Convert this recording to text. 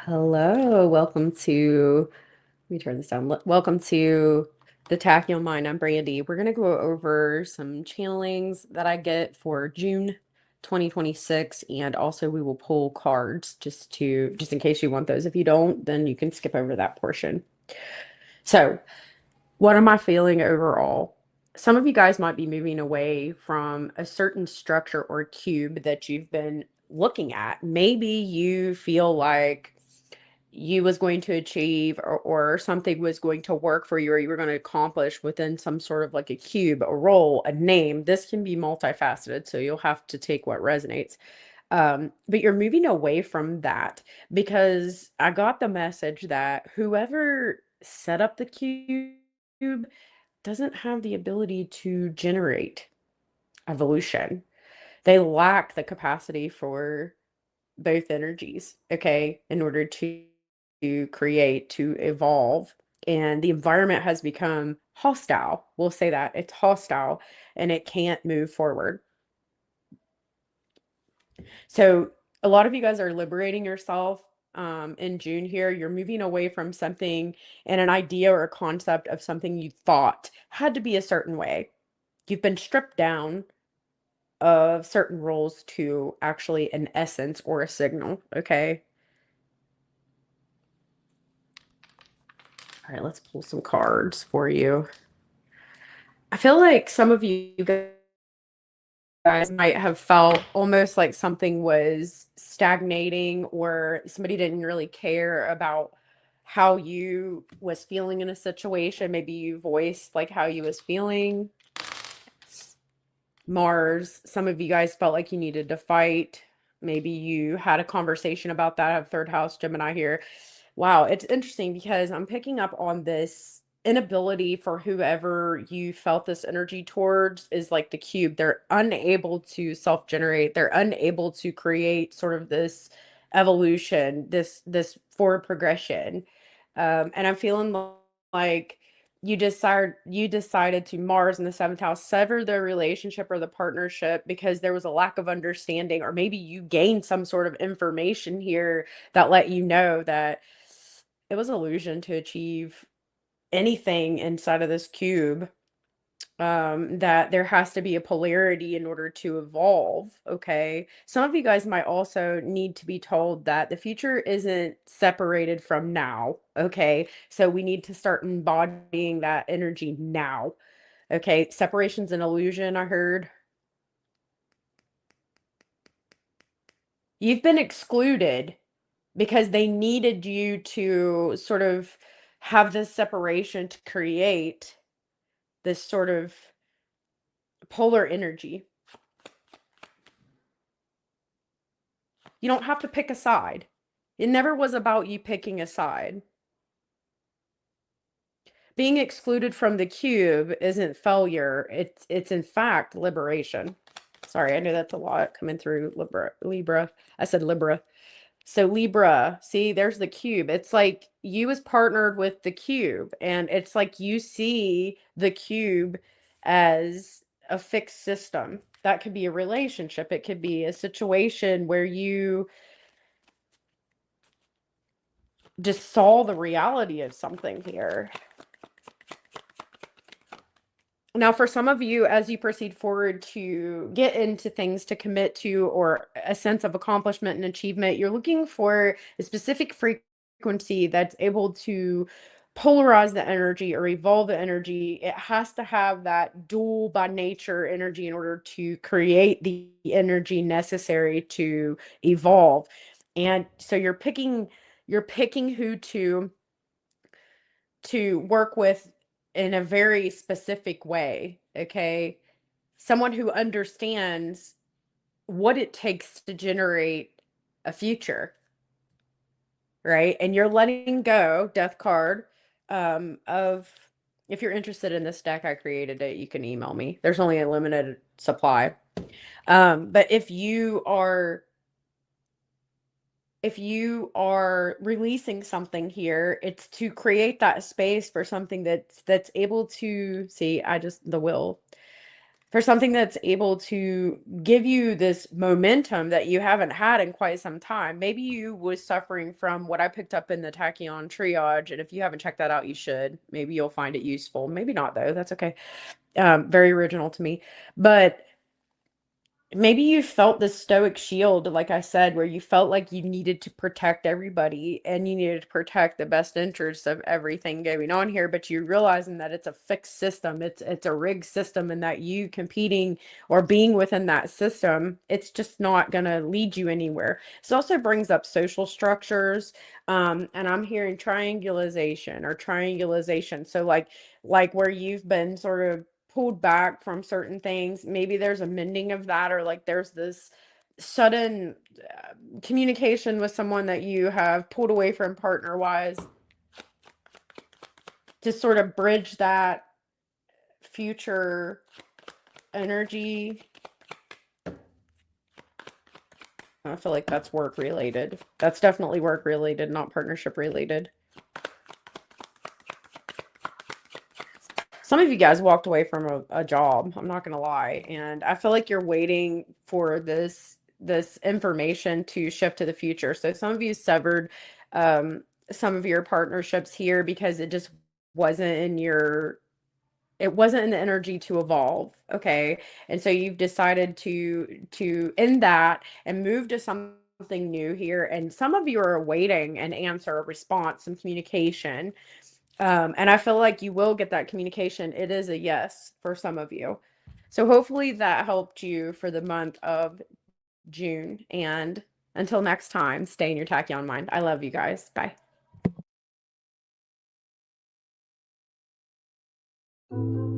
Hello, welcome to, let me turn this down. Welcome to the Taccion Mind. I'm Brandy. We're going to go over some channelings that I get for June 2026, and also we will pull cards just in case you want those. If you don't, then you can skip over that portion. So, what am I feeling overall? Some of you guys might be moving away from a certain structure or cube that you've been looking at. Maybe you feel like you was going to achieve or something was going to work for you or you were going to accomplish within some sort of like a cube, a role, a name. This can be multifaceted, so you'll have to take what resonates. But you're moving away from that because I got the message that whoever set up the cube doesn't have the ability to generate evolution. They lack the capacity for both energies, okay, in order to create, to evolve. And the environment has become hostile. We'll say that it's hostile and it can't move forward. So a lot of you guys are liberating yourself in June here. You're moving away from something and an idea or a concept of something you thought had to be a certain way. You've been stripped down of certain roles to actually an essence or a signal, okay? All right, let's pull some cards for you. I feel like some of you guys might have felt almost like something was stagnating or somebody didn't really care about how you was feeling in a situation. Maybe you voiced like how you was feeling. Mars, some of you guys felt like you needed to fight. Maybe you had a conversation about that. I have third house Gemini here. Wow, it's interesting because I'm picking up on this inability for whoever you felt this energy towards is like the cube. They're unable to self-generate. They're unable to create sort of this evolution, this forward progression. And I'm feeling like you decided to Mars in the seventh house sever the relationship or the partnership because there was a lack of understanding, or maybe you gained some sort of information here that let you know that it was an illusion to achieve anything inside of this cube, that there has to be a polarity in order to evolve. Okay. Some of you guys might also need to be told that the future isn't separated from now. Okay. So we need to start embodying that energy now. Okay. Separation's an illusion, I heard. You've been excluded because they needed you to sort of have this separation to create this sort of polar energy. You don't have to pick a side. It never was about you picking a side. Being excluded from the cube isn't failure. It's in fact liberation. Sorry, I know that's a lot coming through Libra. I said Libra. So Libra, see, there's the cube. It's like you was partnered with the cube, and it's like you see the cube as a fixed system. That could be a relationship. It could be a situation where you just saw the reality of something here. Now, for some of you, as you proceed forward to get into things to commit to or a sense of accomplishment and achievement, you're looking for a specific frequency that's able to polarize the energy or evolve the energy. It has to have that dual by nature energy in order to create the energy necessary to evolve. And so you're picking who to work with in a very specific way, okay? Someone who understands what it takes to generate a future, right? And you're letting go, death card, of if you're interested in this deck, I created it, you can email me. There's only a limited supply. But if you are releasing something here, it's to create that space for something that's able to see, I just the will. for something that's able to give you this momentum that you haven't had in quite some time. Maybe you was suffering from what I picked up in the Taccion Triage, and if you haven't checked that out, you should. Maybe you'll find it useful. Maybe not though. That's okay. Very original to me. But maybe you felt this stoic shield, like I said, where you felt like you needed to protect everybody and you needed to protect the best interests of everything going on here, but you're realizing that it's a fixed system, it's a rigged system, and that you competing or being within that system, it's just not going to lead you anywhere. This also brings up social structures, and I'm hearing triangulation. So like where you've been sort of pulled back from certain things. Maybe there's a mending of that, or like there's this sudden communication with someone that you have pulled away from partner wise to sort of bridge that future energy. I feel like that's work related. That's definitely work related, not partnership related. Some of you guys walked away from a job, I'm not gonna lie, and I feel like you're waiting for this information to shift to the future. So some of you severed some of your partnerships here because it just wasn't in your it wasn't in the energy to evolve, okay? And so you've decided to end that and move to something new here. And some of you are awaiting an answer, a response, some communication. And I feel like you will get that communication. It is a yes for some of you. So hopefully that helped you for the month of June. And until next time, stay in your tachyon mind. I love you guys. Bye. Thank you.